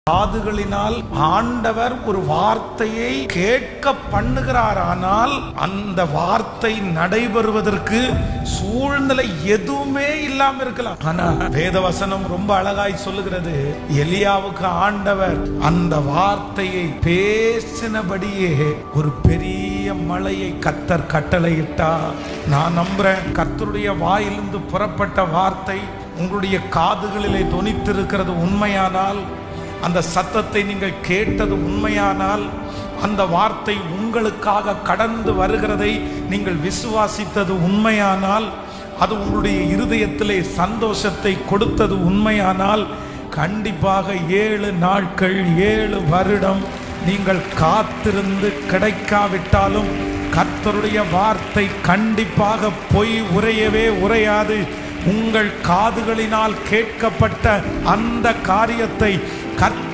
காதுகளினால் ஆண்டவர் ஒரு வார்த்தையை கேட்க பண்ணுகிறாரானால் அந்த வார்த்தை நடைபெறுவதற்கு சூழ்நிலை எதுவுமே இல்லாம இருக்கலாம். ஆனா வேதவசனம் ரொம்ப அழகாய் சொல்லுகிறது, எலியாவுக்கு ஆண்டவர் அந்த வார்த்தையை பேசினபடியே ஒரு பெரிய மழையை கர்த்தர் கட்டளையிட்டார். நான் நம்புறேன், கர்த்தருடைய வாயிலிருந்து புறப்பட்ட வார்த்தை உங்களுடைய காதுகளிலே தொனித்திருக்கிறது உண்மையானால், அந்த சத்தத்தை நீங்கள் கேட்டது உண்மையானால், அந்த வார்த்தை உங்களுக்காக கடந்து வருகிறதை நீங்கள் விசுவாசித்தது உண்மையானால், அது உங்களுடைய இருதயத்திலே சந்தோஷத்தை கொடுத்தது உண்மையானால், கண்டிப்பாக 7 நாட்கள் 7 வருடம் நீங்கள் காத்திருந்து கிடைக்காவிட்டாலும் கர்த்தருடைய வார்த்தை கண்டிப்பாக பொய் உரையவே உரையாது. உங்கள் காதுகளினால் கேட்கப்பட்ட அந்த காரியத்தை கர்த்தர்